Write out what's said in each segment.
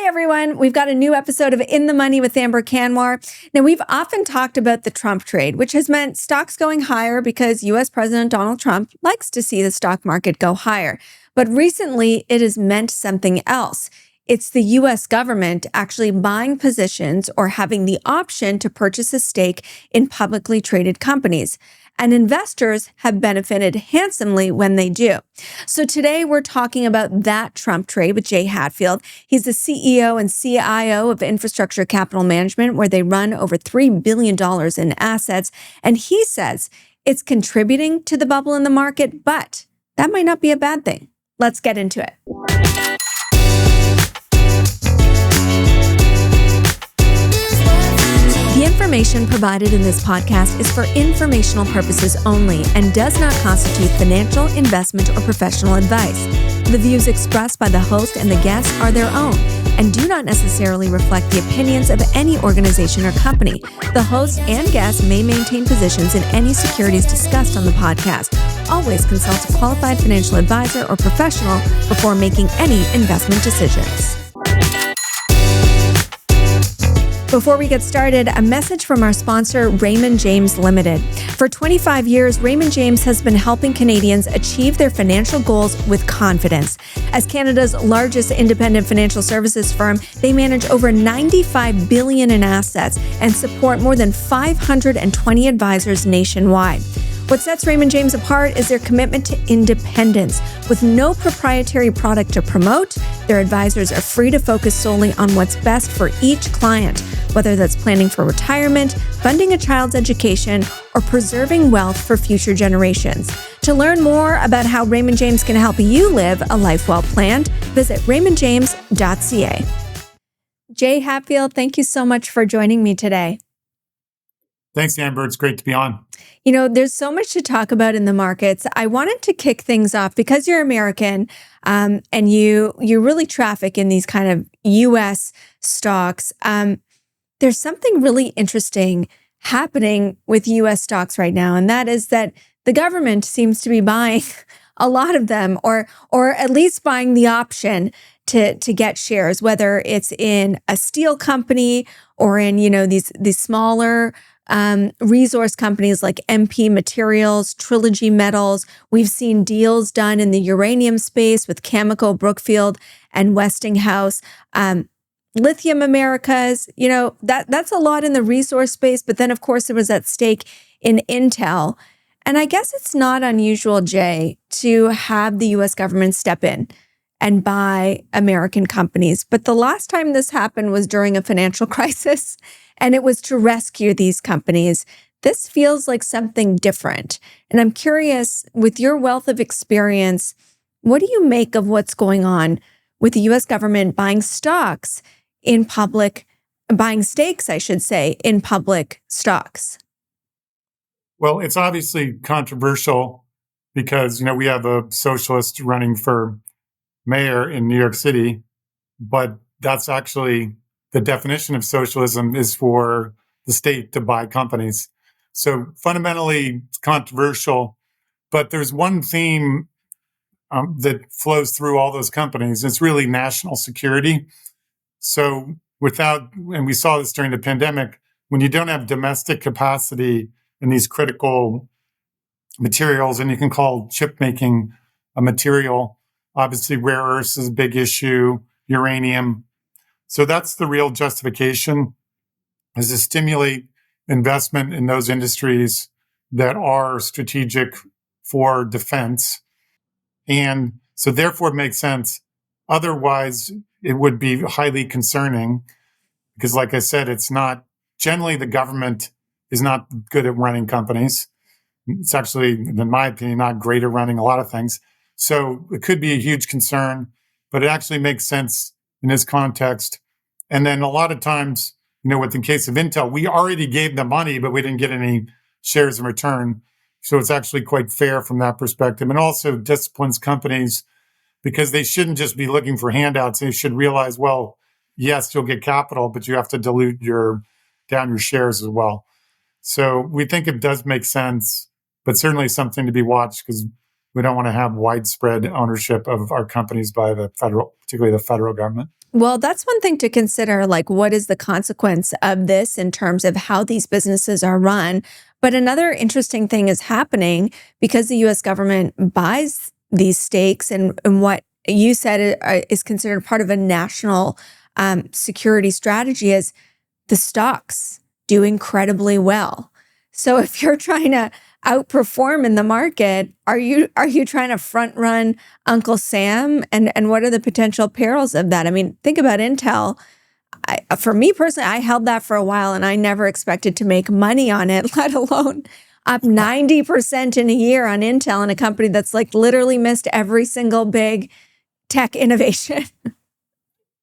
Hey everyone, we've got a new episode of In the Money with Amber Kanwar. Now, we've often talked about the Trump trade, which has meant stocks going higher because US President Donald Trump likes to see the stock market go higher. But recently, it has meant something else. It's the US government actually buying positions or having the option to purchase a stake in publicly traded companies. And investors have benefited handsomely when they do. So today we're talking about that Trump trade with Jay Hatfield. He's the CEO and CIO of Infrastructure Capital Management, where they run over $3 billion in assets. And he says it's contributing to the bubble in the market, but that might not be a bad thing. Let's get into it. The information provided in this podcast is for informational purposes only and does not constitute financial, investment, or professional advice. The views expressed by the host and the guests are their own and do not necessarily reflect the opinions of any organization or company. The host and guests may maintain positions in any securities discussed on the podcast. Always consult a qualified financial advisor or professional before making any investment decisions. Before we get started, a message from our sponsor, Raymond James Limited. For 25 years, Raymond James has been helping Canadians achieve their financial goals with confidence. As Canada's largest independent financial services firm, they manage over $95 billion in assets and support more than 520 advisors nationwide. What sets Raymond James apart is their commitment to independence. With no proprietary product to promote, their advisors are free to focus solely on what's best for each client, whether that's planning for retirement, funding a child's education, or preserving wealth for future generations. To learn more about how Raymond James can help you live a life well planned, visit raymondjames.ca. Jay Hatfield, thank you so much for joining me today. Thanks, Amber. It's great to be on. You know, there's so much to talk about in the markets. I wanted to kick things off because you're American and you really traffic in these kind of U.S. stocks. There's something really interesting happening with U.S. stocks right now, and that is that the government seems to be buying a lot of them, or at least buying the option to get shares, whether it's in a steel company or in these smaller resource companies like MP Materials, Trilogy Metals. We've seen deals done in the uranium space with Cameco, Brookfield, and Westinghouse. Lithium Americas, that's a lot in the resource space. But then, of course, there was that stake in Intel. And I guess it's not unusual, Jay, to have the U.S. government step in and buy American companies. But the last time this happened was during a financial crisis, and it was to rescue these companies. This feels like something different. And I'm curious, with your wealth of experience, what do you make of what's going on with the U.S. government buying stocks in public, buying stakes, I should say, in public stocks? Well, it's obviously controversial because, we have a socialist running for mayor in New York City, but that's actually the definition of socialism is for the state to buy companies. So fundamentally, it's controversial, but there's one theme that flows through all those companies. It's really national security. So and we saw this during the pandemic, when you don't have domestic capacity in these critical materials, and you can call chip making a material, obviously rare earths is a big issue, uranium. So that's the real justification, is to stimulate investment in those industries that are strategic for defense. And so therefore it makes sense. Otherwise, it would be highly concerning because, like I said, generally the government is not good at running companies. It's actually, in my opinion, not great at running a lot of things. So it could be a huge concern, but it actually makes sense in this context. And then a lot of times, with the case of Intel, we already gave them money, but we didn't get any shares in return. So it's actually quite fair from that perspective, and also disciplines companies because they shouldn't just be looking for handouts. They should realize, well, yes, you'll get capital, but you have to dilute down your shares as well. So we think it does make sense, but certainly something to be watched because we don't want to have widespread ownership of our companies by particularly the federal government. Well, that's one thing to consider. Like, what is the consequence of this in terms of how these businesses are run? But another interesting thing is happening because the US government buys these stakes and what you said is considered part of a national security strategy is the stocks do incredibly well. So if you're trying to outperform in the market, are you trying to front run Uncle Sam? And what are the potential perils of that? I mean, think about Intel. For me personally, I held that for a while and I never expected to make money on it, let alone up 90% in a year on Intel, in a company that's like literally missed every single big tech innovation.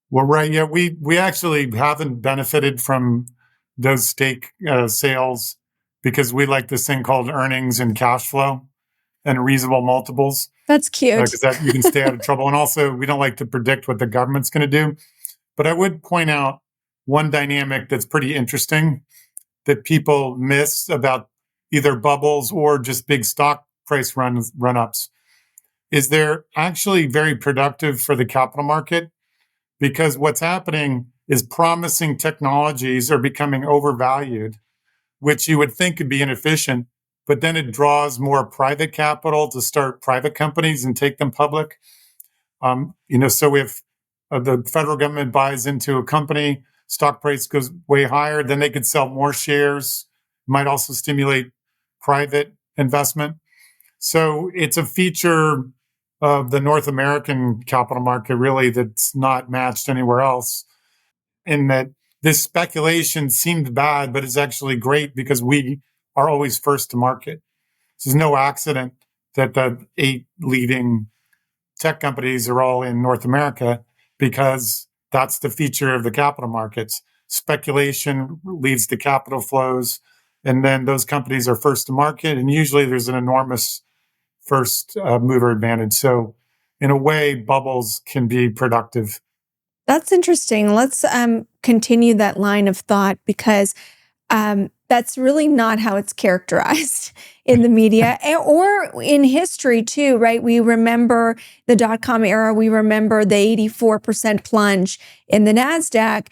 Well, right. Yeah, we actually haven't benefited from those stake sales because we like this thing called earnings and cash flow and reasonable multiples That's cute. because that you can stay out of trouble. And also, we don't like to predict what the government's going to do. But I would point out one dynamic that's pretty interesting that people miss about either bubbles or just big stock price run ups is they're actually very productive for the capital market because what's happening is promising technologies are becoming overvalued, which you would think could be inefficient, but then it draws more private capital to start private companies and take them public. So if the federal government buys into a company, stock price goes way higher, then they could sell more shares, might also stimulate private investment. So it's a feature of the North American capital market, really, that's not matched anywhere else. In that this speculation seemed bad, but it's actually great because we are always first to market. There's no accident that the 8 leading tech companies are all in North America because that's the feature of the capital markets. Speculation leads to capital flows, and then those companies are first to market, and usually there's an enormous first mover advantage. So, in a way, bubbles can be productive. That's interesting. Let's continue that line of thought because that's really not how it's characterized in the media or in history too, right? We remember the dot-com era. We remember the 84% plunge in the NASDAQ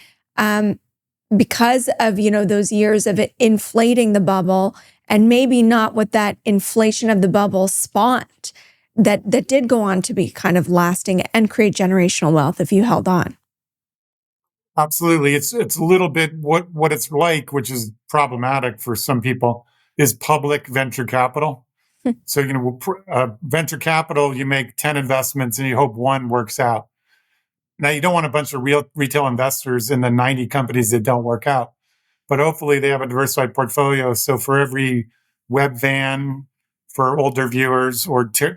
because of, those years of it inflating the bubble and maybe not what that inflation of the bubble spawned that did go on to be kind of lasting and create generational wealth if you held on. Absolutely. It's a little bit what it's like, which is problematic for some people, is public venture capital. So, venture capital, you make 10 investments and you hope one works out. Now, you don't want a bunch of real retail investors in the 90 companies that don't work out, but hopefully they have a diversified portfolio. So for every web van for older viewers,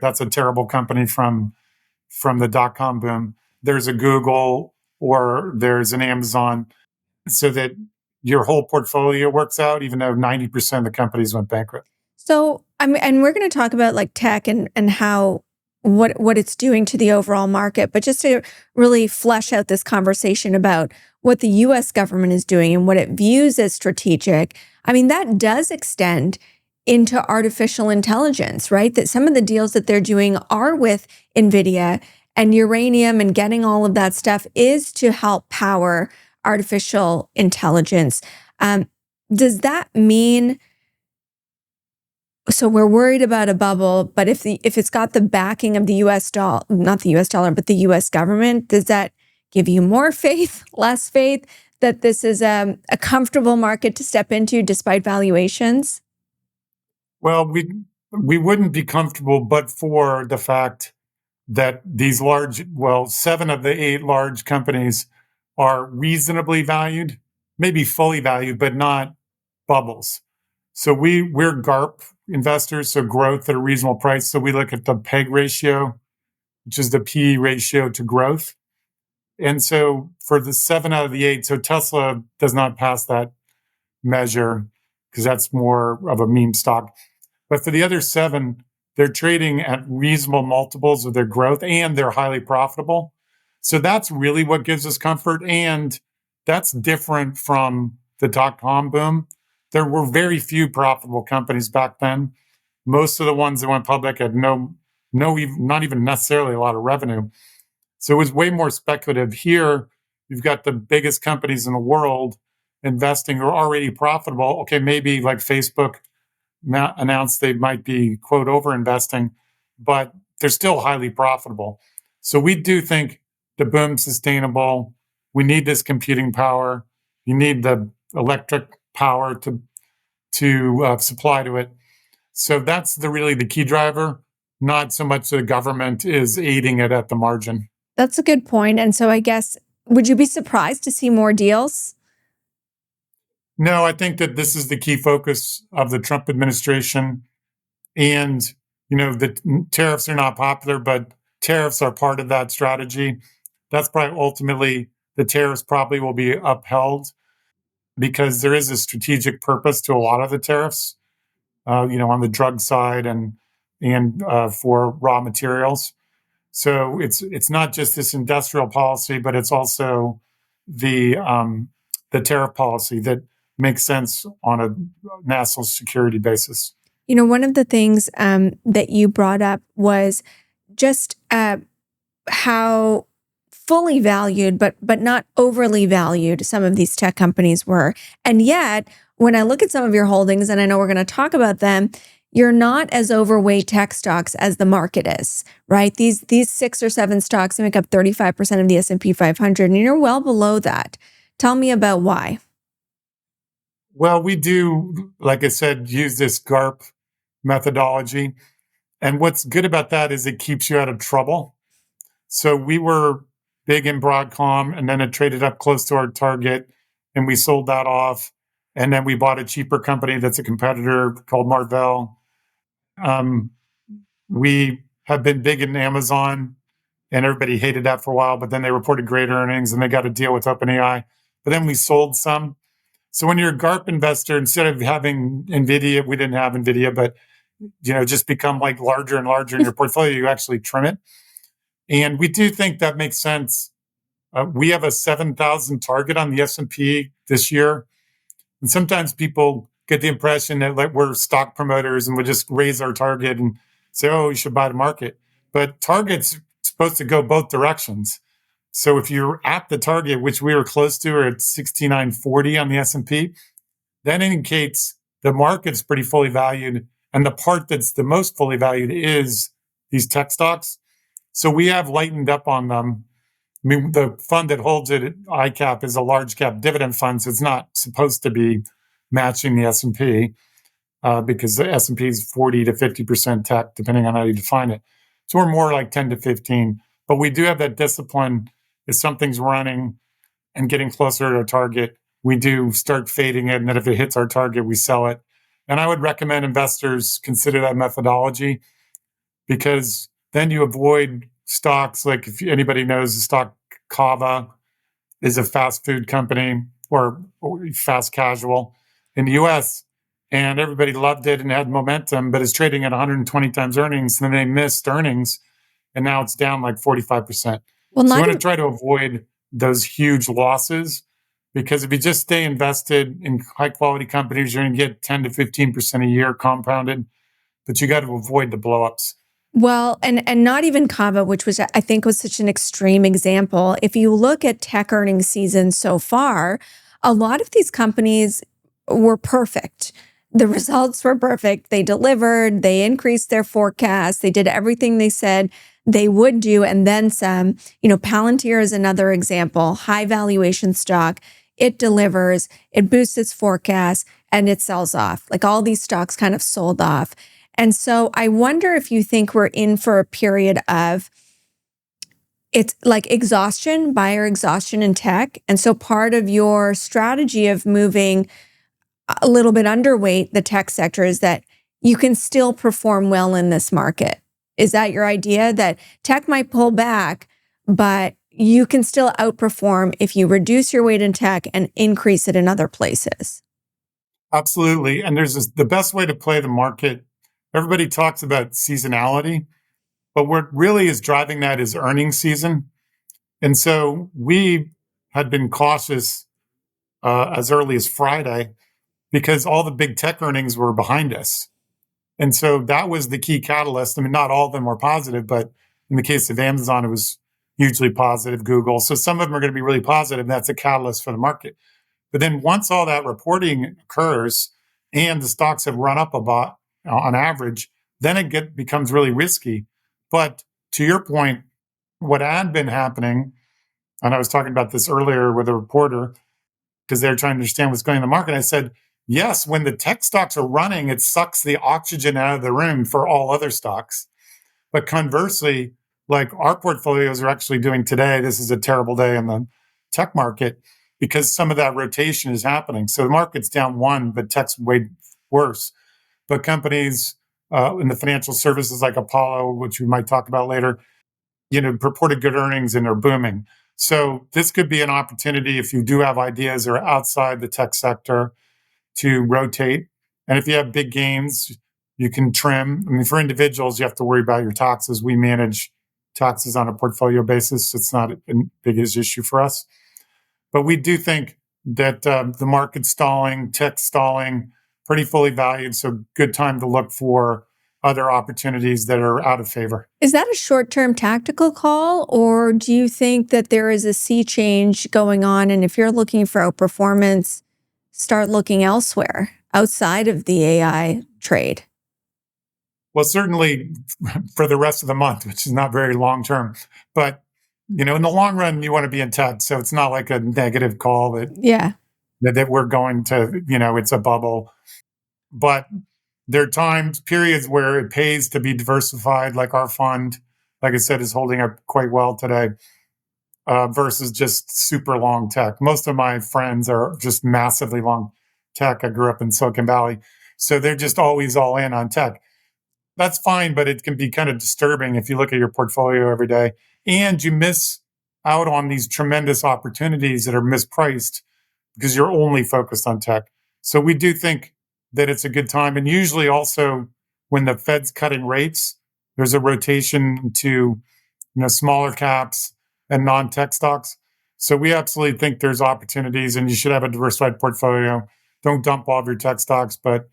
that's a terrible company from the dot-com boom, there's a Google or there's an Amazon, so that your whole portfolio works out, even though 90% of the companies went bankrupt. So, and we're going to talk about like tech and how what it's doing to the overall market, but just to really flesh out this conversation about what the US government is doing and what it views as strategic, I mean, that does extend into artificial intelligence, right? That some of the deals that they're doing are with NVIDIA and uranium, and getting all of that stuff is to help power artificial intelligence. Does that mean, so we're worried about a bubble, but if it's got the backing of the US dollar, not the US dollar, but the US government, does that give you more faith, less faith that this is a comfortable market to step into despite valuations? Well, we wouldn't be comfortable but for the fact that these 7 of the 8 large companies are reasonably valued, maybe fully valued, but not bubbles. So we're GARP investors, so growth at a reasonable price. So we look at the PEG ratio, which is the P ratio to growth. And so for the 7 out of the 8, so Tesla does not pass that measure because that's more of a meme stock. But for the other 7, they're trading at reasonable multiples of their growth and they're highly profitable. So that's really what gives us comfort. And that's different from the dot-com boom. There were very few profitable companies back then. Most of the ones that went public had not even necessarily a lot of revenue. So it was way more speculative. Here, you've got the biggest companies in the world investing who are already profitable. Okay, maybe like Facebook announced they might be, quote, over investing, but they're still highly profitable. So we do think the boom's sustainable. We need this computing power. You need the electric power to supply to it. So that's really the key driver, not so much the government is aiding it at the margin. That's a good point. And so I guess, would you be surprised to see more deals? No, I think that this is the key focus of the Trump administration. And, the tariffs are not popular, but tariffs are part of that strategy. That's probably ultimately, the tariffs probably will be upheld because there is a strategic purpose to a lot of the tariffs, on the drug side and for raw materials. So it's not just this industrial policy, but it's also the tariff policy that makes sense on a national security basis. One of the things that you brought up was just how fully valued, but not overly valued some of these tech companies were. And yet, when I look at some of your holdings, and I know we're going to talk about them, you're not as overweight tech stocks as the market is, right? These 6 or 7 stocks make up 35% of the S&P 500, and you're well below that. Tell me about why. Well, we do, like I said, use this GARP methodology. And what's good about that is it keeps you out of trouble. So we were big in Broadcom, and then it traded up close to our target, and we sold that off. And then we bought a cheaper company that's a competitor called MRVL. We have been big in Amazon, and everybody hated that for a while, but then they reported great earnings, and they got a deal with OpenAI. But then we sold some. So when you're a GARP investor, instead of having NVIDIA, we didn't have NVIDIA, but just become like larger and larger in your portfolio, you actually trim it. And we do think that makes sense. We have a 7,000 target on the S&P this year. And sometimes people get the impression that like we're stock promoters and we just raise our target and say, oh, you should buy the market. But target's supposed to go both directions. So if you're at the target, which we were close to, or at 6940 on the S&P, that indicates the market's pretty fully valued. And the part that's the most fully valued is these tech stocks. So we have lightened up on them. I mean, the fund that holds it at ICAP is a large cap dividend fund, so it's not supposed to be matching the S&P because the S&P is 40 to 50% tech, depending on how you define it. So we're more like 10 to 15. But we do have that discipline. If something's running and getting closer to our target, we do start fading it. And then if it hits our target, we sell it. And I would recommend investors consider that methodology because then you avoid stocks like if anybody knows the stock Kava is a fast food company or fast casual in the US, and everybody loved it and had momentum, but it's trading at 120 times earnings. And then they missed earnings, and now it's down like 45%. Well, so you want to try to avoid those huge losses because if you just stay invested in high quality companies, you're going to get 10 to 15% a year compounded, but you got to avoid the blowups. Well, and not even Kava, which was I think was such an extreme example. If you look at tech earnings season so far, a lot of these companies were perfect. The results were perfect. They delivered, they increased their forecast, they did everything they said they would do, and then some. Palantir is another example, high valuation stock. It delivers, it boosts its forecast, and it sells off. Like all these stocks kind of sold off. And so I wonder if you think we're in for a period of, it's like exhaustion, buyer exhaustion in tech. And so part of your strategy of moving a little bit underweight the tech sector is that you can still perform well in this market. Is that your idea, that tech might pull back, but you can still outperform if you reduce your weight in tech and increase it in other places? Absolutely. And the best way to play the market. Everybody talks about seasonality, but what really is driving that is earnings season. And so we had been cautious as early as Friday because all the big tech earnings were behind us. And so that was the key catalyst. I mean, not all of them were positive, but in the case of Amazon, it was, hugely positive, Google. So some of them are going to be really positive. That's a catalyst for the market. But then once all that reporting occurs and the stocks have run up about on average, then it becomes really risky. But to your point, what had been happening, and I was talking about this earlier with a reporter, because they're trying to understand what's going on in the market. I said, yes, when the tech stocks are running, it sucks the oxygen out of the room for all other stocks. But conversely, like our portfolios are actually doing today, this is a terrible day in the tech market because some of that rotation is happening. So the market's down 1, but tech's way worse. But companies in the financial services like Apollo, which we might talk about later, reported good earnings and are booming. So this could be an opportunity if you do have ideas that are outside the tech sector to rotate. And if you have big gains, you can trim. I mean, for individuals, you have to worry about your taxes. We manage taxes on a portfolio basis. It's not a biggest issue for us. But we do think that the market's stalling, tech stalling, pretty fully valued. So good time to look for other opportunities that are out of favor. Is that a short-term tactical call, or do you think that there is a sea change going on? And if you're looking for outperformance, start looking elsewhere outside of the AI trade? Well, certainly for the rest of the month, which is not very long term. But, in the long run, you want to be in tech. So it's not like a negative call that we're going to, it's a bubble. But there are periods where it pays to be diversified, like our fund, like I said, is holding up quite well today, versus just super long tech. Most of my friends are just massively long tech. I grew up in Silicon Valley. So they're just always all in on tech. That's fine, but it can be kind of disturbing if you look at your portfolio every day and you miss out on these tremendous opportunities that are mispriced because you're only focused on tech. So we do think that it's a good time. And usually also when the Fed's cutting rates, there's a rotation to smaller caps and non-tech stocks. So we absolutely think there's opportunities and you should have a diversified portfolio. Don't dump all of your tech stocks, but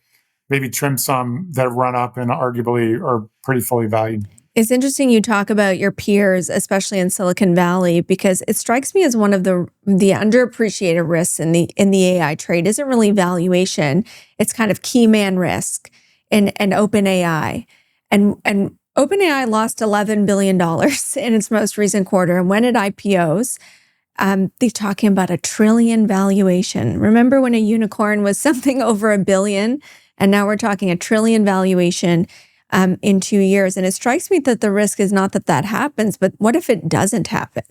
maybe trim some that run up and arguably are pretty fully valued. It's interesting you talk about your peers, especially in Silicon Valley, because it strikes me as one of the underappreciated risks in the AI trade isn't really valuation. It's kind of key man risk and OpenAI. And OpenAI lost $11 billion in its most recent quarter. And when it IPOs, they're talking about $1 trillion valuation. Remember when a unicorn was something over $1 billion? And now we're talking $1 trillion valuation in 2 years. And it strikes me that the risk is not that happens, but what if it doesn't happen?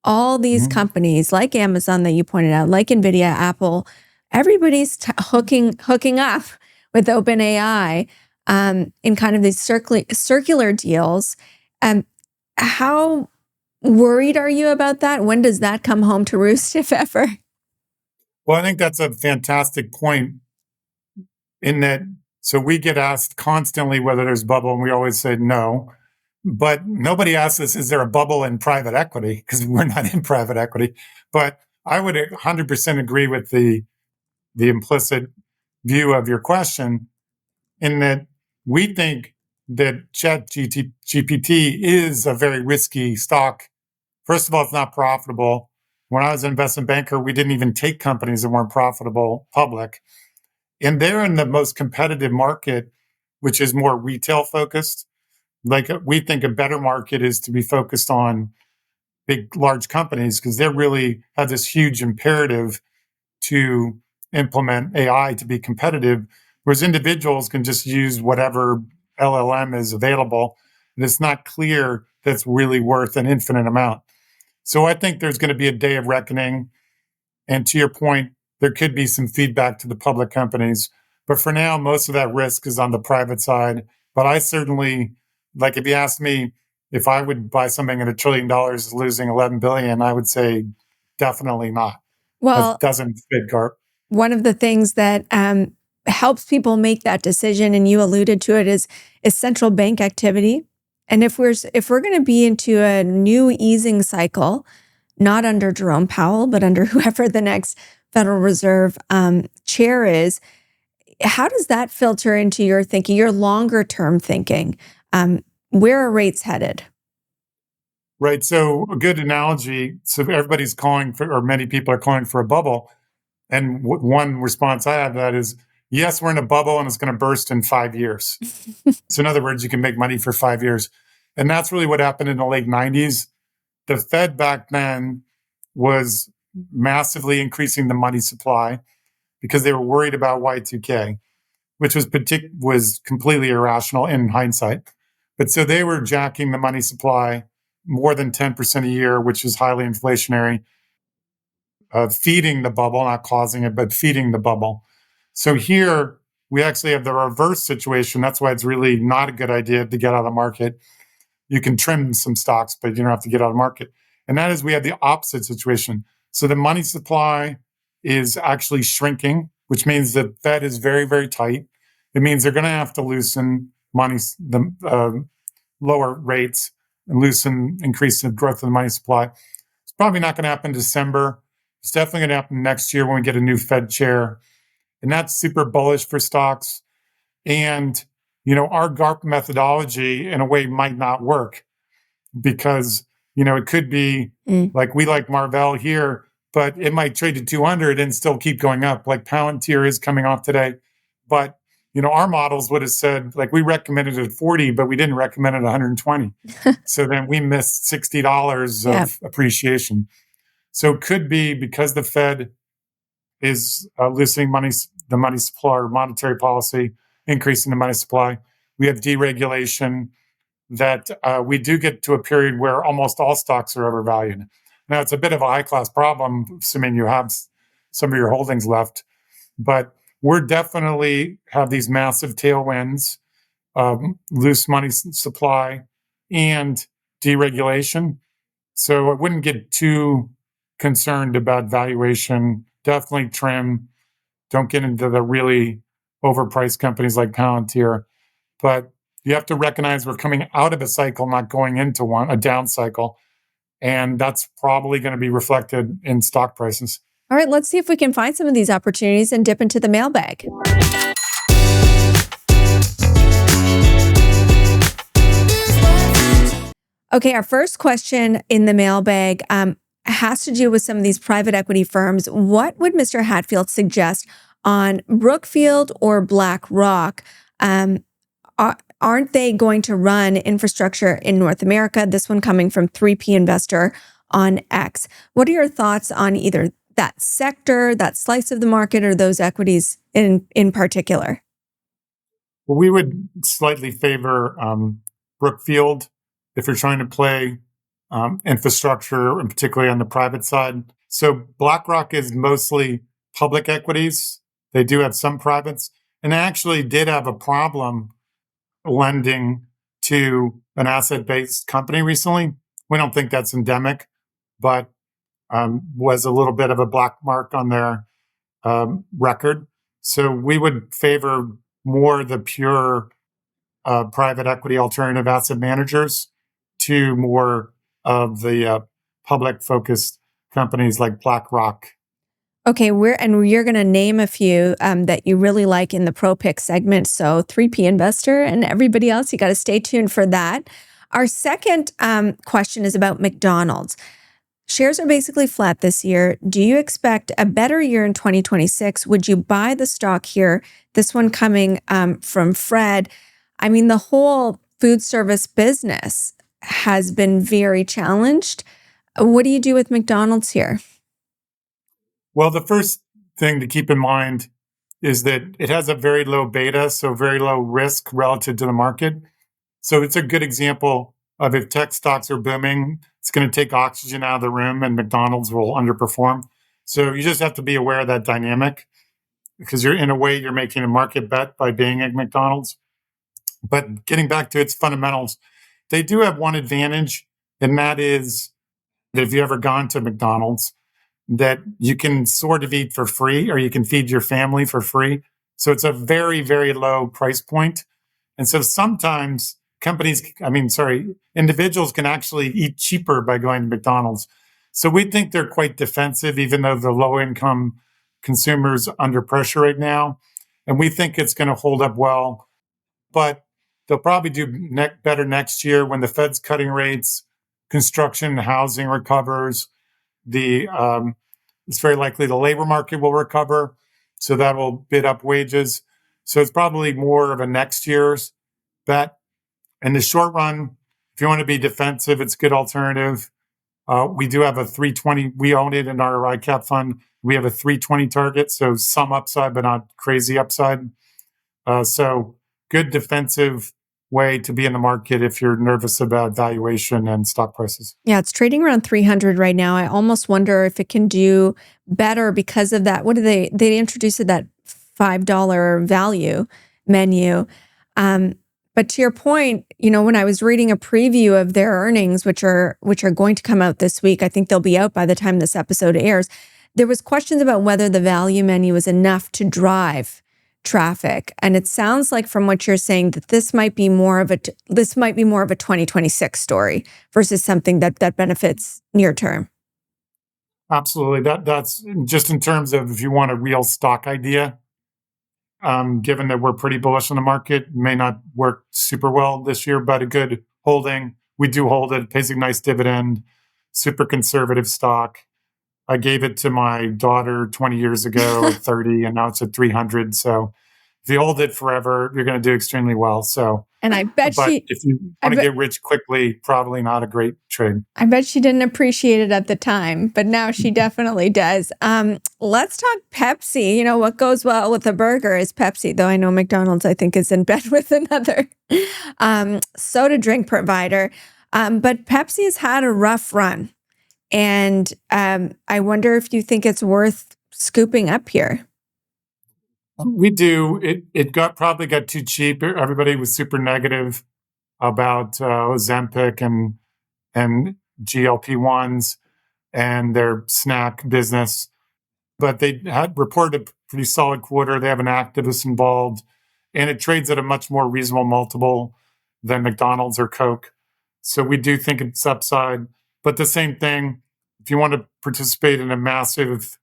All these companies like Amazon that you pointed out, like NVIDIA, Apple, everybody's hooking up with OpenAI in kind of these circular deals. How worried are you about that? When does that come home to roost, if ever? Well, I think that's a fantastic point in that. So we get asked constantly whether there's a bubble, and we always say no. But nobody asks us, is there a bubble in private equity? Because we're not in private equity. But I would 100% agree with the implicit view of your question in that we think that ChatGPT is a very risky stock. First of all, it's not profitable. When I was an investment banker, we didn't even take companies that weren't profitable public. And they're in the most competitive market, which is more retail focused. Like we think a better market is to be focused on big, large companies because they really have this huge imperative to implement AI to be competitive, whereas individuals can just use whatever LLM is available. And it's not clear that's really worth an infinite amount. So I think there's going to be a day of reckoning. And to your point, there could be some feedback to the public companies. But for now, most of that risk is on the private side. But I certainly, like if you asked me if I would buy something at $1 trillion losing 11 billion, I would say definitely not. Well, that doesn't fit, Garp. One of the things that helps people make that decision, and you alluded to it, is central bank activity. And if we're going to be into a new easing cycle, not under Jerome Powell, but under whoever the next Federal Reserve chair is, how does that filter into your thinking, your longer term thinking? Where are rates headed? Right. So a good analogy. So everybody's calling for, or many people are calling for a bubble. And one response I have to that is, yes, we're in a bubble and it's going to burst in 5 years. So in other words, you can make money for 5 years. And that's really what happened in the late 90s. The Fed back then was massively increasing the money supply because they were worried about Y2K, which was completely irrational in hindsight. But so they were jacking the money supply more than 10% a year, which is highly inflationary, feeding the bubble, not causing it, but feeding the bubble. So here we actually have the reverse situation. That's why it's really not a good idea to get out of the market. You can trim some stocks, but you don't have to get out of the market. And that is we have the opposite situation. So the money supply is actually shrinking, which means the Fed is very, very tight. It means they're going to have to loosen lower rates and increase the growth of the money supply. It's probably not going to happen in December. It's definitely going to happen next year when we get a new Fed chair. And that's super bullish for stocks. And, our GARP methodology in a way might not work because, it could be like we like MRVL here, but it might trade to 200 and still keep going up. Like Palantir is coming off today. But, our models would have said, like, we recommended it at 40, but we didn't recommend it at 120. So then we missed $60 of appreciation. So it could be because the Fed is loosening the money supply or monetary policy, increasing the money supply. We have deregulation that we do get to a period where almost all stocks are overvalued. Now, it's a bit of a high-class problem, assuming you have some of your holdings left. But we're definitely have these massive tailwinds, loose money supply, and deregulation. So I wouldn't get too concerned about valuation. Definitely trim. Don't get into the really overpriced companies like Palantir. But you have to recognize we're coming out of a cycle, not going into a down cycle. And that's probably going to be reflected in stock prices. All right, let's see if we can find some of these opportunities and dip into the mailbag. Okay, our first question in the mailbag has to do with some of these private equity firms. What would Mr. Hatfield suggest on Brookfield or Blackrock? Aren't they going to run infrastructure in North America? This one coming from 3P Investor on X. What are your thoughts on either that sector, that slice of the market, or those equities in particular? Well, we would slightly favor Brookfield if you're trying to play infrastructure, and particularly on the private side. So BlackRock is mostly public equities. They do have some privates, and they actually did have a problem lending to an asset-based company recently. We don't think that's endemic, but was a little bit of a black mark on their record. So we would favor more the pure private equity alternative asset managers to more of the public-focused companies like BlackRock. Okay, you're going to name a few that you really like in the Pro Pick segment. So 3P Investor and everybody else, you got to stay tuned for that. Our second question is about McDonald's. Shares are basically flat this year. Do you expect a better year in 2026? Would you buy the stock here? This one coming from Fred. I mean, the whole food service business has been very challenged. What do you do with McDonald's here? Well, the first thing to keep in mind is that it has a very low beta, so very low risk relative to the market. So it's a good example of if tech stocks are booming, it's going to take oxygen out of the room and McDonald's will underperform. So you just have to be aware of that dynamic because you're making a market bet by being at McDonald's. But getting back to its fundamentals, they do have one advantage, and that is that if you've ever gone to McDonald's, that you can sort of eat for free or you can feed your family for free. So it's a very, very low price point. And so sometimes individuals can actually eat cheaper by going to McDonald's. So we think they're quite defensive, even though the low income consumers under pressure right now. And we think it's going to hold up well, but they'll probably do better next year when the Fed's cutting rates. construction and housing recovers, it's very likely the labor market will recover. So that will bid up wages. So it's probably more of a next year's bet. In the short run, if you want to be defensive, it's a good alternative. We do have a 320. We own it in our ICAP fund. We have a 320 target, so some upside, but not crazy upside. So good defensive way to be in the market if you're nervous about valuation and stock prices. Yeah, it's trading around 300 right now. I almost wonder if it can do better because of that. What do they introduced that $5 value menu. But to your point, when I was reading a preview of their earnings, which are going to come out this week, I think they'll be out by the time this episode airs. There was questions about whether the value menu is enough to drive traffic, and it sounds like from what you're saying that this might be more of a 2026 story versus something that benefits near term. Absolutely, that's just in terms of if you want a real stock idea. Given that we're pretty bullish on the market, may not work super well this year, but a good holding. We do hold it. It pays a nice dividend. Super conservative stock. I gave it to my daughter 20 years ago at 30, and now it's at 300. So if you hold it forever, you're going to do extremely well. So, and I bet if you want to get rich quickly, probably not a great trade. I bet she didn't appreciate it at the time, but now she definitely does. Let's talk Pepsi. What goes well with a burger is Pepsi, though I know McDonald's, I think, is in bed with another soda drink provider. But Pepsi has had a rough run. And I wonder if you think it's worth scooping up here. We do. It probably got too cheap. Everybody was super negative about Ozempic and GLP-1s and their snack business. But they had reported a pretty solid quarter. They have an activist involved, and it trades at a much more reasonable multiple than McDonald's or Coke. So we do think it's upside. But the same thing, if you want to participate in a massive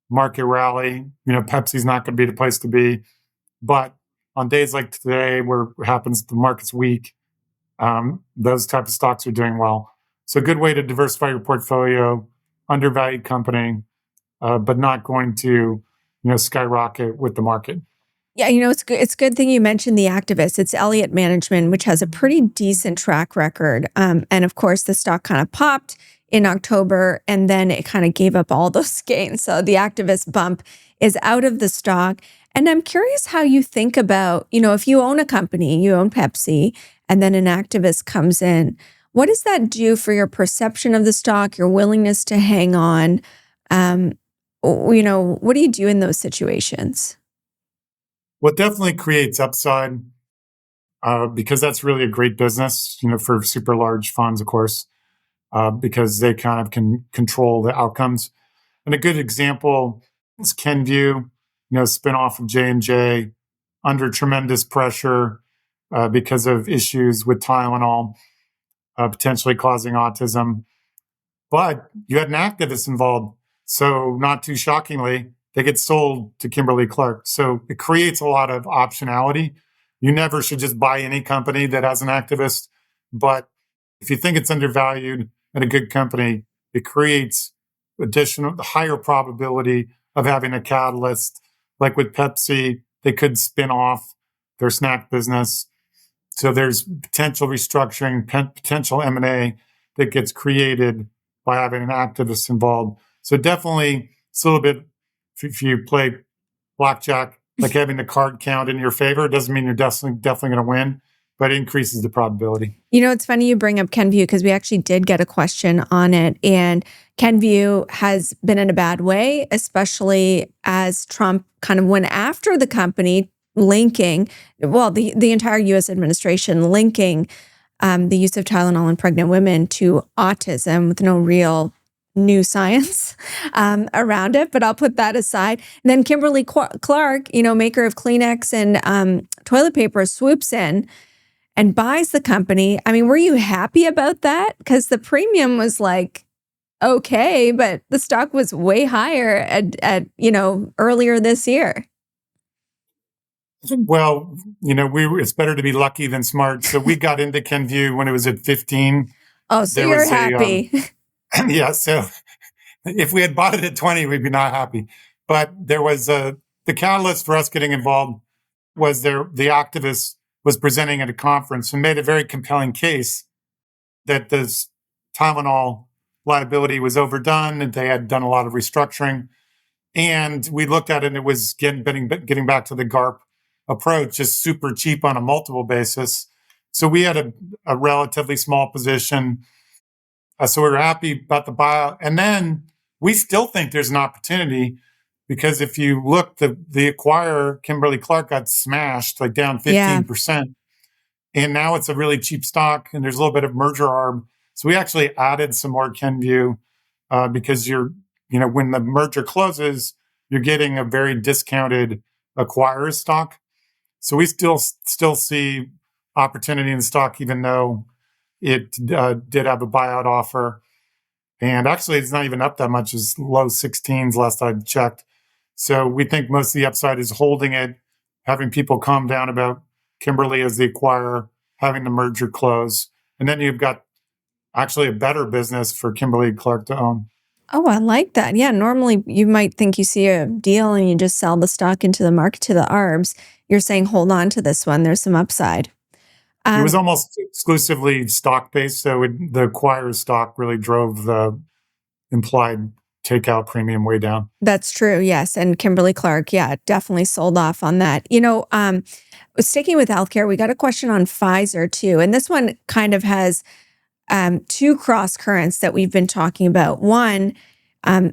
market rally, Pepsi's not going to be the place to be. But on days like today, where it happens the market's weak, those type of stocks are doing well. So a good way to diversify your portfolio, undervalued company, but not going to skyrocket with the market. Yeah, it's good. It's a good thing you mentioned the activists. It's Elliott Management, which has a pretty decent track record. And of course, the stock kind of popped in October, and then it kind of gave up all those gains. So the activist bump is out of the stock. And I'm curious how you think about, if you own a company, you own Pepsi, and then an activist comes in, what does that do for your perception of the stock, your willingness to hang on? What do you do in those situations? Well, it definitely creates upside because that's really a great business, for super large funds, of course, because they kind of can control the outcomes. And a good example is Kenvue, spinoff of J&J, under tremendous pressure because of issues with Tylenol, potentially causing autism. But you had an activist involved. So not too shockingly, they get sold to Kimberly Clark. So it creates a lot of optionality. You never should just buy any company that has an activist. But if you think it's undervalued and a good company, it creates additional higher probability of having a catalyst. Like with Pepsi, they could spin off their snack business. So there's potential restructuring, potential M&A that gets created by having an activist involved. So definitely it's a little bit, if you play blackjack, like having the card count in your favor, it doesn't mean you're definitely going to win, but it increases the probability. It's funny you bring up Kenvue because we actually did get a question on it. And Kenvue has been in a bad way, especially as Trump kind of went after the company, linking, the entire U.S. administration linking the use of Tylenol in pregnant women to autism with no real new science around it, but I'll put that aside. And then Kimberly Clark, maker of Kleenex and toilet paper, swoops in and buys the company. I mean, were you happy about that? Because the premium was like, okay, but the stock was way higher at earlier this year. Well, it's better to be lucky than smart. So we got into Kenvue when it was at 15. Oh, so there you're was happy. yeah. So if we had bought it at 20, we'd be not happy. But there was the catalyst for us getting involved was the activist was presenting at a conference and made a very compelling case that this Tylenol liability was overdone and they had done a lot of restructuring. And we looked at it and it was getting back to the GARP approach, just super cheap on a multiple basis. So we had a relatively small position. So we were happy about the buyout. And then we still think there's an opportunity because if you look, the acquirer, Kimberly Clark, got smashed, like down 15%. And now it's a really cheap stock and there's a little bit of merger arb. So we actually added some more Kenvue because when the merger closes, you're getting a very discounted acquirer stock. So we still see opportunity in the stock, even though it did have a buyout offer. And actually, it's not even up that much. It's low 16s last I checked. So we think most of the upside is holding it, having people calm down about Kimberly as the acquirer, having the merger close. And then you've got actually a better business for Kimberly Clark to own. Oh, I like that. Yeah, normally you might think you see a deal and you just sell the stock into the market to the ARBs. You're saying hold on to this one. There's some upside. It was almost exclusively stock-based, so the acquired stock really drove the implied takeout premium way down. That's true, yes. And Kimberly Clark, yeah, definitely sold off on that. Sticking with healthcare, we got a question on Pfizer too. And this one kind of has two cross currents that we've been talking about. One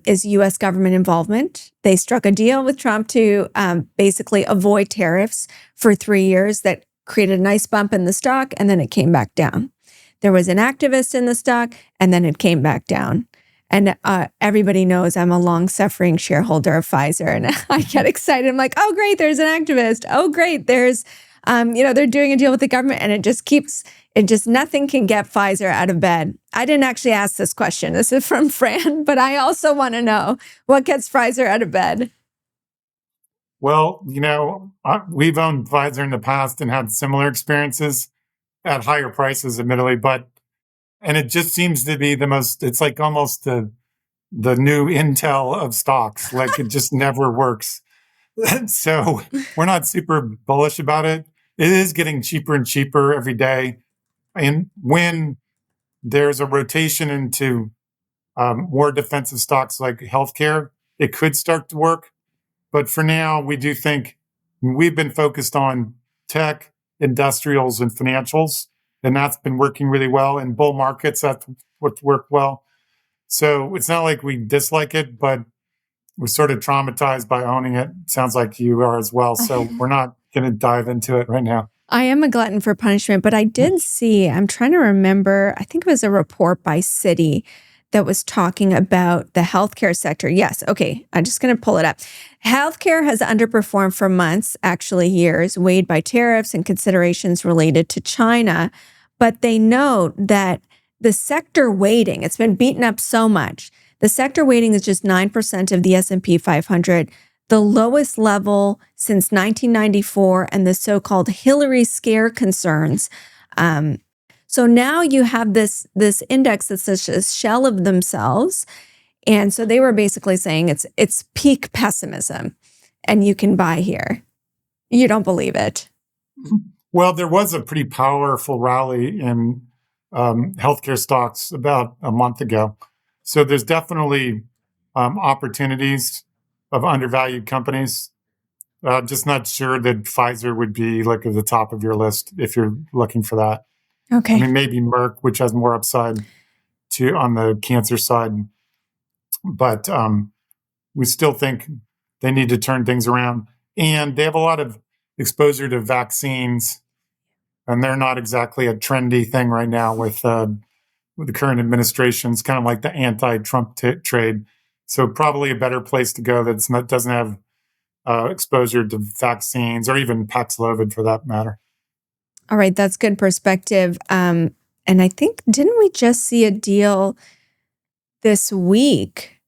is U.S. government involvement. They struck a deal with Trump to basically avoid tariffs for 3 years that created a nice bump in the stock, and then it came back down. There was an activist in the stock, and then it came back down. And everybody knows I'm a long-suffering shareholder of Pfizer, and I get excited. I'm like, oh, great, there's an activist. Oh, great, there's, they're doing a deal with the government, and nothing can get Pfizer out of bed. I didn't actually ask this question. This is from Fran, but I also want to know what gets Pfizer out of bed. Well, we've owned Pfizer in the past and had similar experiences at higher prices, admittedly, and it just seems to be it's like almost the new Intel of stocks. Like it just never works. So we're not super bullish about it. It is getting cheaper and cheaper every day. And when there's a rotation into more defensive stocks like healthcare, it could start to work. But for now, we do think we've been focused on tech, industrials, and financials, and that's been working really well. In bull markets, that's what's worked well. So it's not like we dislike it, but we're sort of traumatized by owning it. Sounds like you are as well. So we're not going to dive into it right now. I am a glutton for punishment, but I did see, I'm trying to remember, I think it was a report by Citi that was talking about the healthcare sector. Yes, okay, I'm just going to pull it up. Healthcare has underperformed for months, actually years, weighed by tariffs and considerations related to China. But they note that the sector weighting, it's been beaten up so much. The sector weighting is just 9% of the S&P 500, the lowest level since 1994, and the so-called Hillary scare concerns. So now you have this index that's a shell of themselves. And so they were basically saying it's peak pessimism and you can buy here. You don't believe it. Well, there was a pretty powerful rally in healthcare stocks about a month ago. So there's definitely opportunities of undervalued companies. Just not sure that Pfizer would be like at the top of your list if you're looking for that. Okay. I mean, maybe Merck, which has more upside on the cancer side. But we still think they need to turn things around. And they have a lot of exposure to vaccines. And they're not exactly a trendy thing right now with the current administration. It's kind of like the anti-Trump trade. So probably a better place to go that doesn't have exposure to vaccines or even Paxlovid for that matter. All right, that's good perspective. And I think, didn't we just see a deal this week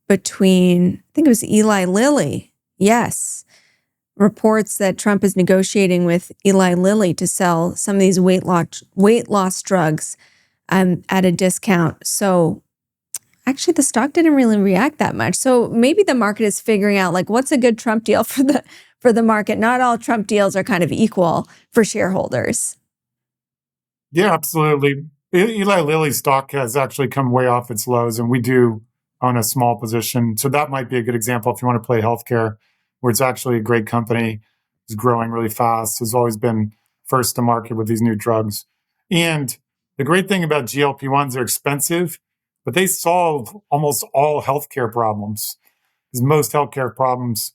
between, I think it was Eli Lilly? Yes. Reports that Trump is negotiating with Eli Lilly to sell some of these weight loss drugs at a discount. So actually, the stock didn't really react that much. So maybe the market is figuring out like what's a good Trump deal for the market. Not all Trump deals are kind of equal for shareholders. Yeah, absolutely. Eli Lilly's stock has actually come way off its lows, and we do own a small position. So that might be a good example if you want to play healthcare, where it's actually a great company, is growing really fast, has always been first to market with these new drugs. And the great thing about GLP-1s, they're expensive, but they solve almost all healthcare problems. Because most healthcare problems,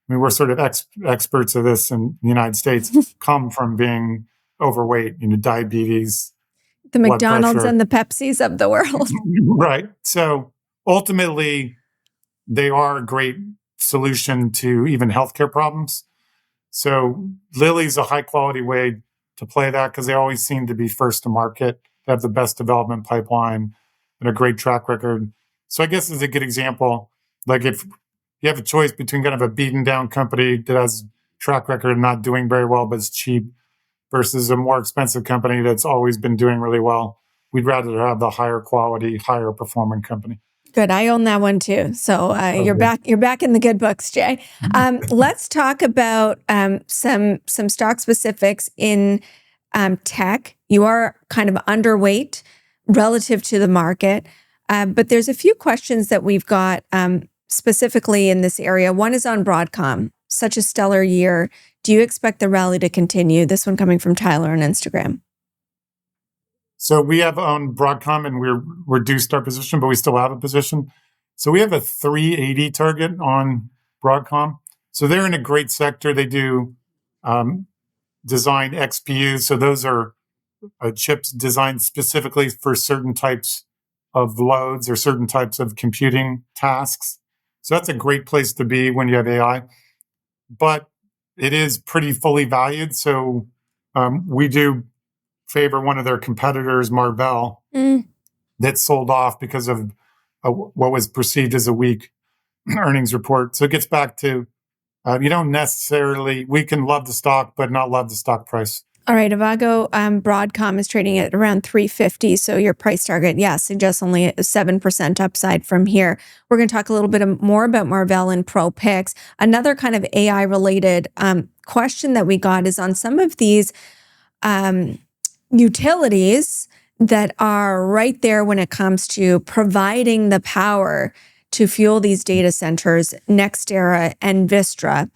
I mean, we're sort of experts of this in the United States, come from being overweight, diabetes, The blood McDonald's pressure. and the Pepsis of the world. Right. So ultimately, they are a great solution to even healthcare problems. So Lilly's a high quality way to play that because they always seem to be first to market. They have the best development pipeline and a great track record. So I guess it's a good example. Like if you have a choice between kind of a beaten down company that has track record and not doing very well, but it's cheap, versus a more expensive company that's always been doing really well, we'd rather have the higher quality, higher performing company. Good. I own that one too. So you're back. You're back in the good books, Jay. Let's talk about some stock specifics in tech. You are kind of underweight relative to the market, but there's a few questions that we've got specifically in this area. One is on Broadcom. Such a stellar year. Do you expect the rally to continue? This one coming from Tyler on Instagram. So we have owned Broadcom and we're reduced our position, but we still have a position. So we have a 380 target on Broadcom. So they're in a great sector. They do design XPUs. So those are chips designed specifically for certain types of loads or certain types of computing tasks. So that's a great place to be when you have AI. But it is pretty fully valued. So we do favor one of their competitors, MRVL, that sold off because of what was perceived as a weak earnings report. So it gets back to you don't necessarily, we can love the stock, but not love the stock price. All right, AVGO Broadcom is trading at around 350. So your price target, suggests only a 7% upside from here. We're going to talk a little bit more about MRVL and Pro Picks. Another kind of AI related question that we got is on some of these utilities that are right there when it comes to providing the power to fuel these data centers, NextEra and Vistra.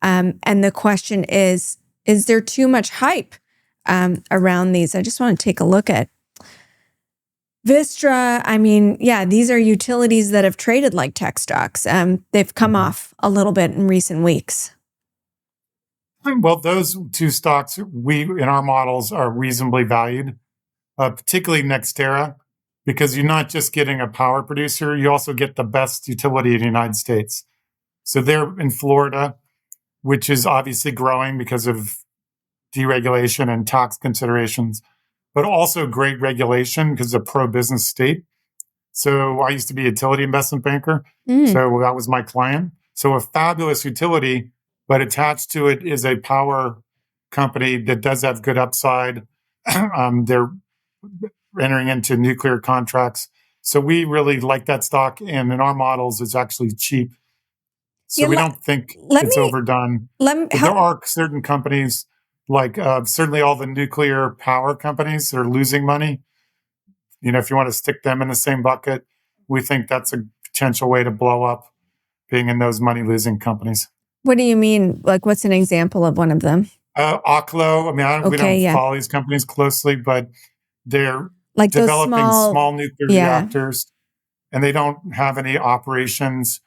And the question is there too much hype around these? I just want to take a look at Vistra. I mean, these are utilities that have traded like tech stocks. They've come off a little bit in recent weeks. Well, those two stocks, we in our models are reasonably valued, particularly NextEra, because you're not just getting a power producer, you also get the best utility in the United States. So they're in Florida, which is obviously growing because of deregulation and tax considerations, but also great regulation because it's a pro-business state. So I used to be a utility investment banker. So that was my client. So a fabulous utility, but attached to it is a power company that does have good upside. They're entering into nuclear contracts. So we really like that stock. And in our models, it's actually cheap. So we don't think it's overdone. There are certain companies, like certainly all the nuclear power companies that are losing money. If you want to stick them in the same bucket, we think that's a potential way to blow up being in those money-losing companies. What do you mean? Like, what's an example of one of them? Oklo. I mean, we don't follow these companies closely, but they're like developing small nuclear reactors, and they don't have any operations,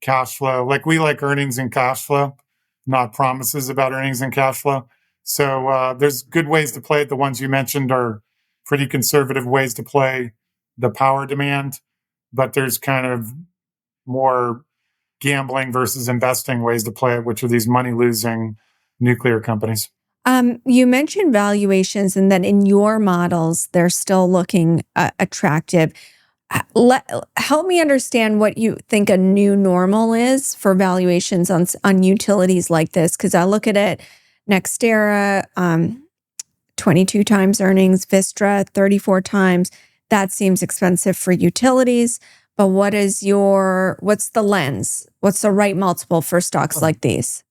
cash flow. Like we like earnings and cash flow, not promises about earnings and cash flow. So there's good ways to play it. The ones you mentioned are pretty conservative ways to play the power demand, but there's kind of more gambling versus investing ways to play it, which are these money-losing nuclear companies. You mentioned valuations and that in your models, they're still looking attractive. Help me understand what you think a new normal is for valuations on utilities like this, because I look at it, NextEra, 22 times earnings, Vistra 34 times. That seems expensive for utilities. But what's the lens? What's the right multiple for stocks like these?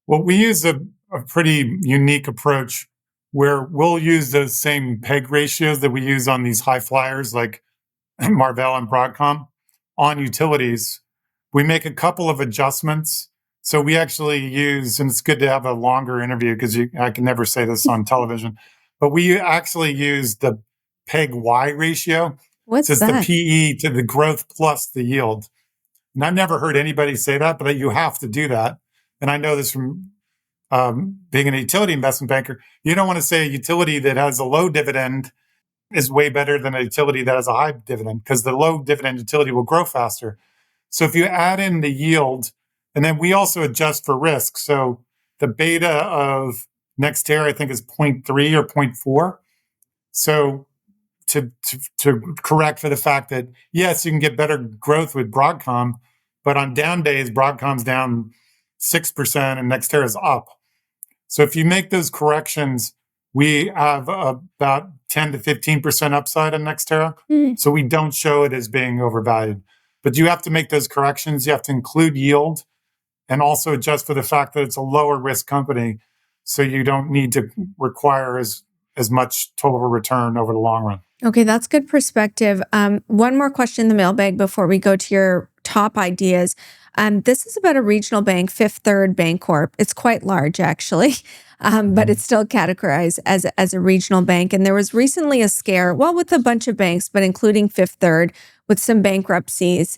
Well, we use a pretty unique approach where we'll use those same PEG ratios that we use on these high flyers like MRVL and Broadcom on utilities. We make a couple of adjustments. So we actually use, and it's good to have a longer interview because I can never say this on television, but we actually use the PEG-Y ratio. What's so it's that? the PE to the growth plus the yield. And I've never heard anybody say that, but you have to do that. And I know this from being a utility investment banker. You don't want to say a utility that has a low dividend is way better than a utility that has a high dividend because the low dividend utility will grow faster. So if you add in the yield, and then we also adjust for risk. So the beta of NextEra, I think, is 0.3 or 0.4. So to correct for the fact that, yes, you can get better growth with Broadcom, but on down days, Broadcom's down 6% and NextEra is up. So if you make those corrections, we have about 10 to 15% upside on NextEra. So we don't show it as being overvalued. But you have to make those corrections. You have to include yield and also adjust for the fact that it's a lower risk company. So you don't need to require as much total return over the long run. Okay, that's good perspective. One more question in the mailbag before we go to your top ideas. This is about a regional bank, Fifth Third Bancorp. It's quite large, actually, but it's still categorized as a regional bank. And there was recently a scare, well, with a bunch of banks, but including Fifth Third, with some bankruptcies.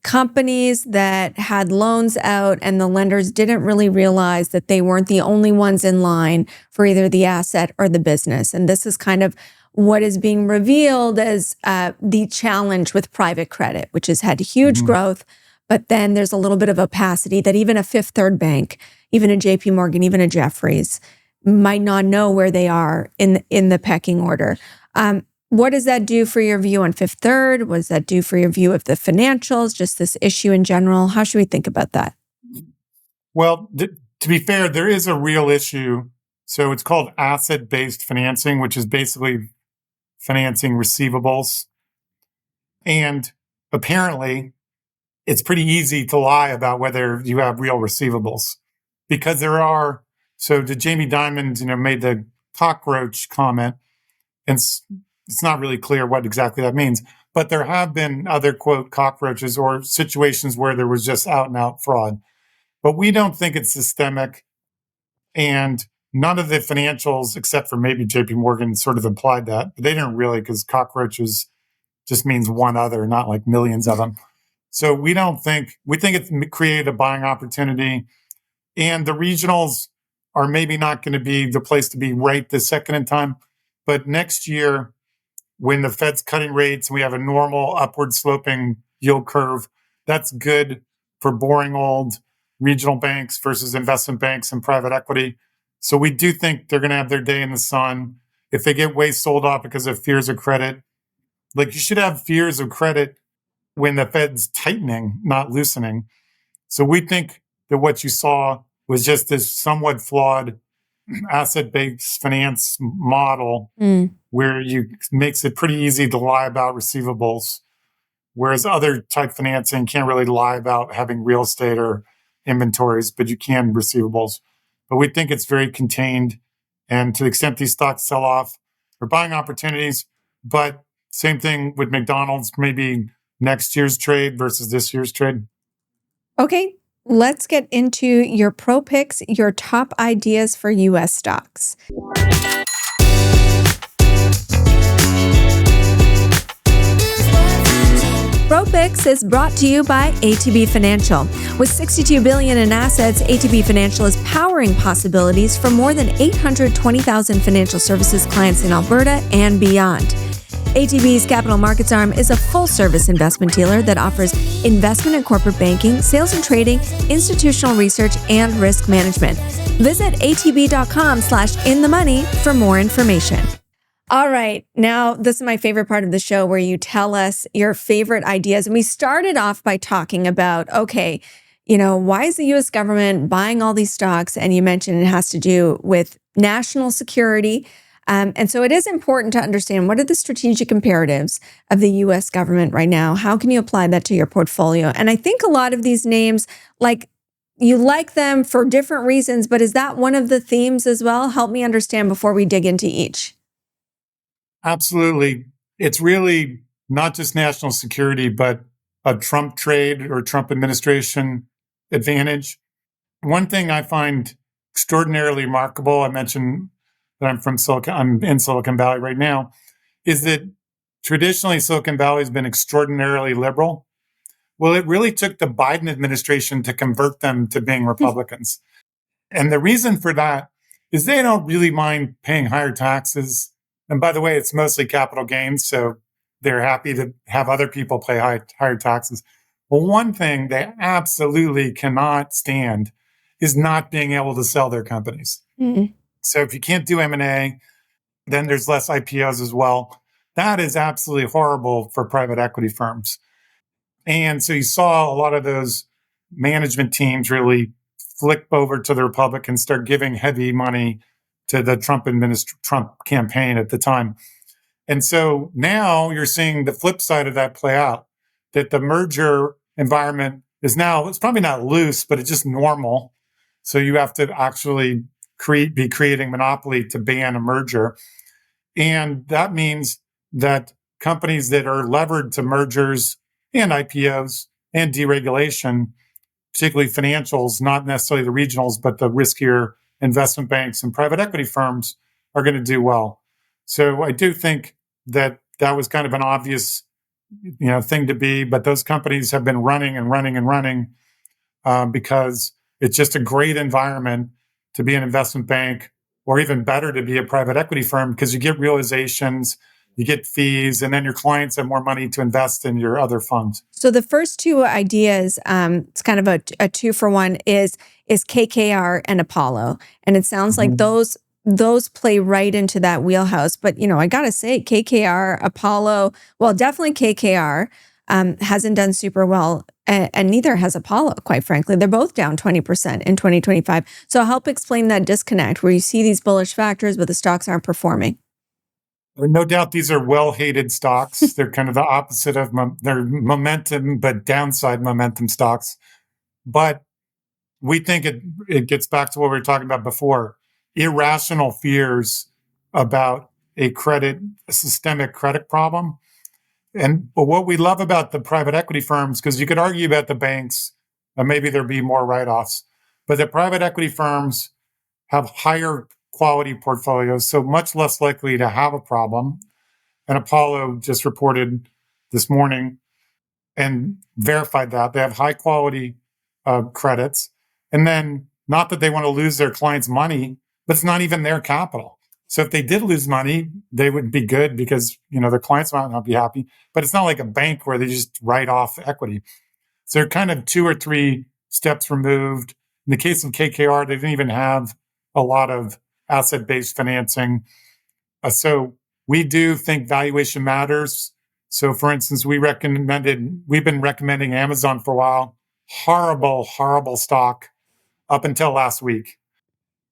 Companies that had loans out and the lenders didn't really realize that they weren't the only ones in line for either the asset or the business. And this is kind of what is being revealed as the challenge with private credit, which has had huge growth. But then there's a little bit of opacity that even a Fifth Third bank, even a JP Morgan, even a Jefferies might not know where they are in the pecking order. What does that do for your view on Fifth Third? What does that do for your view of the financials, just this issue in general? How should we think about that? Well, to be fair, there is a real issue. So it's called asset-based financing, which is basically financing receivables. And apparently, it's pretty easy to lie about whether you have real receivables because there are. So the Jamie Dimon, made the cockroach comment, and it's not really clear what exactly that means, but there have been other, quote, cockroaches or situations where there was just out and out fraud. But we don't think it's systemic. And none of the financials, except for maybe JP Morgan, sort of implied that. But they didn't really, because cockroaches just means one other, not like millions of them. So we think it's created a buying opportunity. And the regionals are maybe not going to be the place to be right this second in time. But next year, when the Fed's cutting rates and we have a normal upward sloping yield curve, that's good for boring old regional banks versus investment banks and private equity. So we do think they're going to have their day in the sun. If they get way sold off because of fears of credit, like you should have fears of credit when the Fed's tightening, not loosening. So we think that what you saw was just this somewhat flawed asset-based finance model where you makes it pretty easy to lie about receivables, whereas other type financing can't really lie about having real estate or inventories, but you can receivables. But we think it's very contained, and to the extent these stocks sell off, they're buying opportunities. But same thing with McDonald's, maybe next year's trade versus this year's trade. Okay. Let's get into your pro picks, your top ideas for U.S. stocks. Pro Picks is brought to you by ATB Financial. With $62 billion in assets, ATB Financial is powering possibilities for more than 820,000 financial services clients in Alberta and beyond. ATB's capital markets arm is a full-service investment dealer that offers investment and corporate banking, sales and trading, institutional research, and risk management. Visit atb.com/inthemoney for more information. All right. Now, this is my favorite part of the show where you tell us your favorite ideas. And we started off by talking about, why is the U.S. government buying all these stocks? And you mentioned it has to do with national security. And so it is important to understand what are the strategic imperatives of the U.S. government right now? How can you apply that to your portfolio? And I think a lot of these names, like you like them for different reasons, but is that one of the themes as well? Help me understand before we dig into each. Absolutely. It's really not just national security, but a Trump trade or Trump administration advantage. One thing I find extraordinarily remarkable, I mentioned that I'm in Silicon Valley right now, is that traditionally Silicon Valley has been extraordinarily liberal. Well, it really took the Biden administration to convert them to being Republicans. And the reason for that is they don't really mind paying higher taxes. And by the way, it's mostly capital gains. So they're happy to have other people pay higher taxes. Well, one thing they absolutely cannot stand is not being able to sell their companies. Mm-hmm. So if you can't do M&A, then there's less IPOs as well. That is absolutely horrible for private equity firms. And so you saw a lot of those management teams really flip over to the Republicans, start giving heavy money to the Trump campaign at the time. And so now you're seeing the flip side of that play out, that the merger environment is now, it's probably not loose, but it's just normal. So you have to actually be creating monopoly to ban a merger. And that means that companies that are levered to mergers and IPOs and deregulation, particularly financials, not necessarily the regionals, but the riskier investment banks and private equity firms are going to do well. So I do think that that was kind of an obvious, thing to be, but those companies have been running because it's just a great environment to be an investment bank, or even better to be a private equity firm, because you get realizations, you get fees, and then your clients have more money to invest in your other funds. So the first two ideas, it's kind of a 2-for-1, is KKR and Apollo. And it sounds like those play right into that wheelhouse. But, I got to say, KKR, Apollo, well, definitely KKR hasn't done super well, and neither has Apollo, quite frankly. They're both down 20% in 2025. So help explain that disconnect where you see these bullish factors, but the stocks aren't performing. No doubt these are well-hated stocks. They're kind of the opposite of their momentum, but downside momentum stocks. But we think it gets back to what we were talking about before, irrational fears about a systemic credit problem. But what we love about the private equity firms, because you could argue about the banks, maybe there'd be more write-offs, but the private equity firms have higher quality portfolios, so much less likely to have a problem. And Apollo just reported this morning and verified that they have high quality credits. And then, not that they want to lose their clients' money, but it's not even their capital. So if they did lose money, they would be good because, their clients might not be happy, but it's not like a bank where they just write off equity. So they're kind of 2 or 3 steps removed. In the case of KKR, they didn't even have a lot of asset-based financing. So we do think valuation matters. So for instance, we've been recommending Amazon for a while. Horrible, horrible stock up until last week.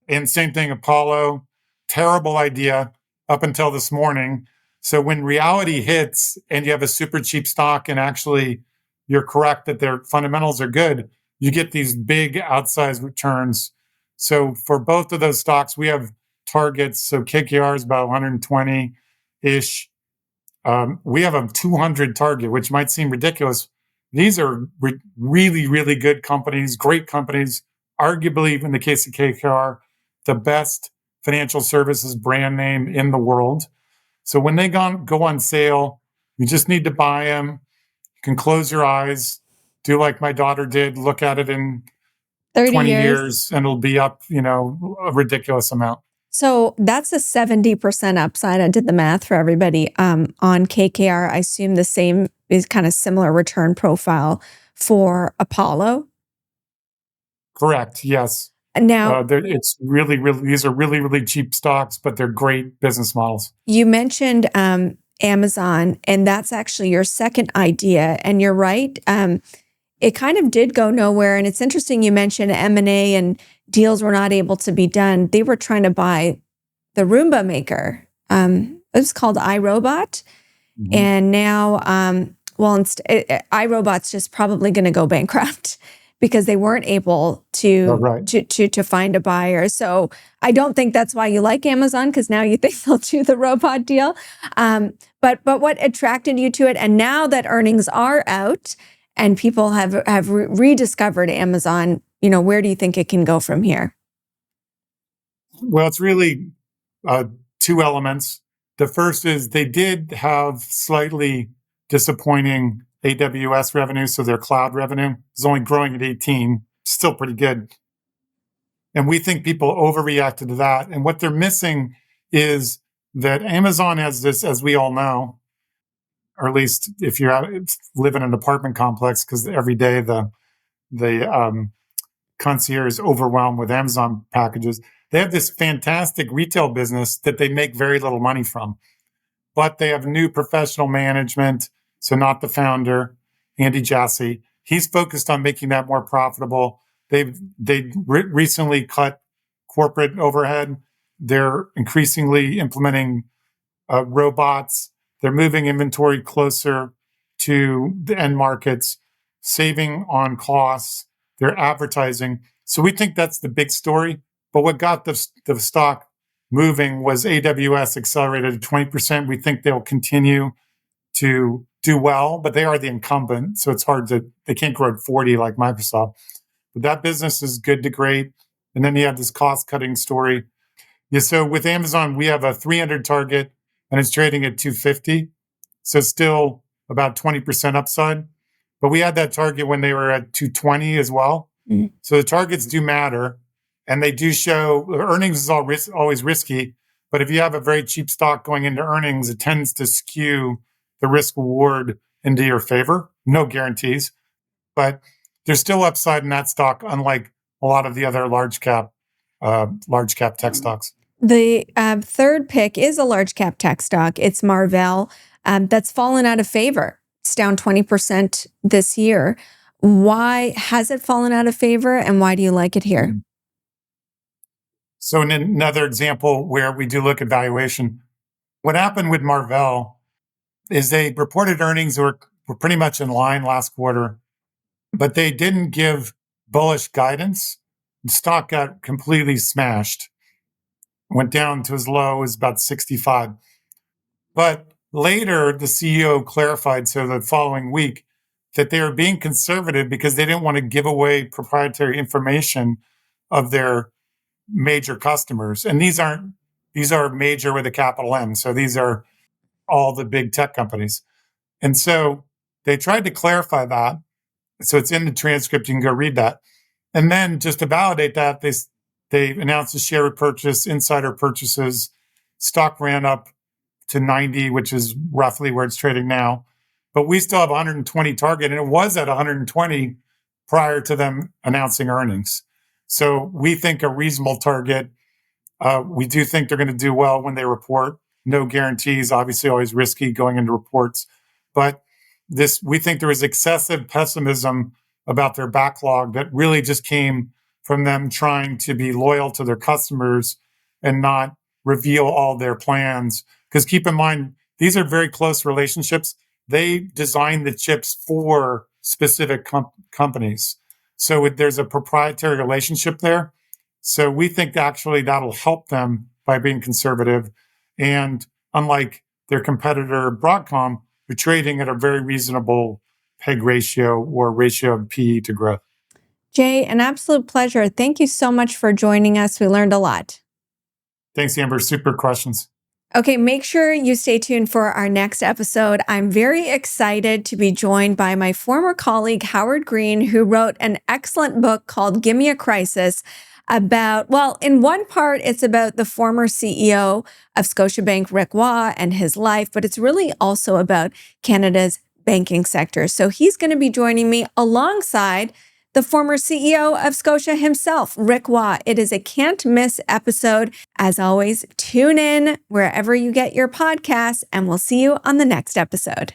And same thing, Apollo, terrible idea up until this morning. So when reality hits and you have a super cheap stock and actually you're correct that their fundamentals are good, you get these big outsized returns. So for both of those stocks, we have targets. So KKR is about 120-ish. We have a 200 target, which might seem ridiculous. These are really, really good companies, great companies. Arguably, in the case of KKR, the best financial services brand name in the world. So when they go on sale, you just need to buy them. You can close your eyes, do like my daughter did, look at it in 20 years, and it'll be up, a ridiculous amount. So that's a 70% upside. I did the math for everybody on KKR. I assume the same is kind of similar return profile for Apollo. Correct. Yes. Now, it's really, really, these are really, really cheap stocks, but they're great business models. You mentioned Amazon, and that's actually your second idea. And you're right. It kind of did go nowhere. And it's interesting you mentioned M&A and deals were not able to be done, they were trying to buy the Roomba maker. It was called iRobot. Mm-hmm. And now, iRobot's just probably going to go bankrupt because they weren't able to find a buyer. So I don't think that's why you like Amazon, because now you think they'll do the robot deal. But what attracted you to it? And now that earnings are out and people have rediscovered Amazon, where do you think it can go from here? Well, it's really two elements. The first is they did have slightly disappointing AWS revenue, so their cloud revenue is only growing at 18, still pretty good. And we think people overreacted to that. And what they're missing is that Amazon has this, as we all know, or at least if you live in an apartment complex, because every day the concierge is overwhelmed with Amazon packages. They have this fantastic retail business that they make very little money from, but they have new professional management. So not the founder, Andy Jassy. He's focused on making that more profitable. They recently cut corporate overhead. They're increasingly implementing robots. They're moving inventory closer to the end markets, saving on costs. They're advertising. So we think that's the big story. But what got the stock moving was AWS accelerated to 20%. We think they'll continue to do well, but they are the incumbent. So it's they can't grow at 40 like Microsoft. But that business is good to great. And then you have this cost cutting story. Yeah, so with Amazon, we have a 300 target and it's trading at 250. So still about 20% upside. But we had that target when they were at 220 as well. Mm-hmm. So the targets do matter. And they do show earnings is always risky. But if you have a very cheap stock going into earnings, it tends to skew the risk reward into your favor. No guarantees, but there's still upside in that stock, unlike a lot of the other large cap tech stocks. The third pick is a large cap tech stock. It's MRVL. That's fallen out of favor. It's down 20% this year. Why has it fallen out of favor, and why do you like it here? So in another example where we do look at valuation, what happened with MRVL is they reported earnings were pretty much in line last quarter, but they didn't give bullish guidance. The stock got completely smashed, went down to as low as about 65. But later, the CEO clarified, so the following week, that they were being conservative because they didn't want to give away proprietary information of their major customers. And these are major with a capital M. So these are all the big tech companies. And so they tried to clarify that. So it's in the transcript. You can go read that. And then just to validate that, they announced a share repurchase, insider purchases. Stock ran up to 90, which is roughly where it's trading now. But we still have 120 target, and it was at 120 prior to them announcing earnings. So we think a reasonable target. We do think they're going to do well when they report. No guarantees, obviously always risky going into reports. But we think there was excessive pessimism about their backlog that really just came from them trying to be loyal to their customers and not reveal all their plans. Because keep in mind, these are very close relationships. They design the chips for specific companies. So there's a proprietary relationship there. So we think actually that'll help them by being conservative. And unlike their competitor, Broadcom, they're trading at a very reasonable PEG ratio or ratio of PE to growth. Jay, an absolute pleasure. Thank you so much for joining us. We learned a lot. Thanks, Amber. Super questions. Okay, make sure you stay tuned for our next episode. I'm very excited to be joined by my former colleague, Howard Green, who wrote an excellent book called Give Me a Crisis about, well, in one part, it's about the former CEO of Scotiabank, Rick Waugh, and his life, but it's really also about Canada's banking sector. So he's going to be joining me alongside the former CEO of Scotia himself, Rick Waugh. It is a can't miss episode. As always, tune in wherever you get your podcasts, and we'll see you on the next episode.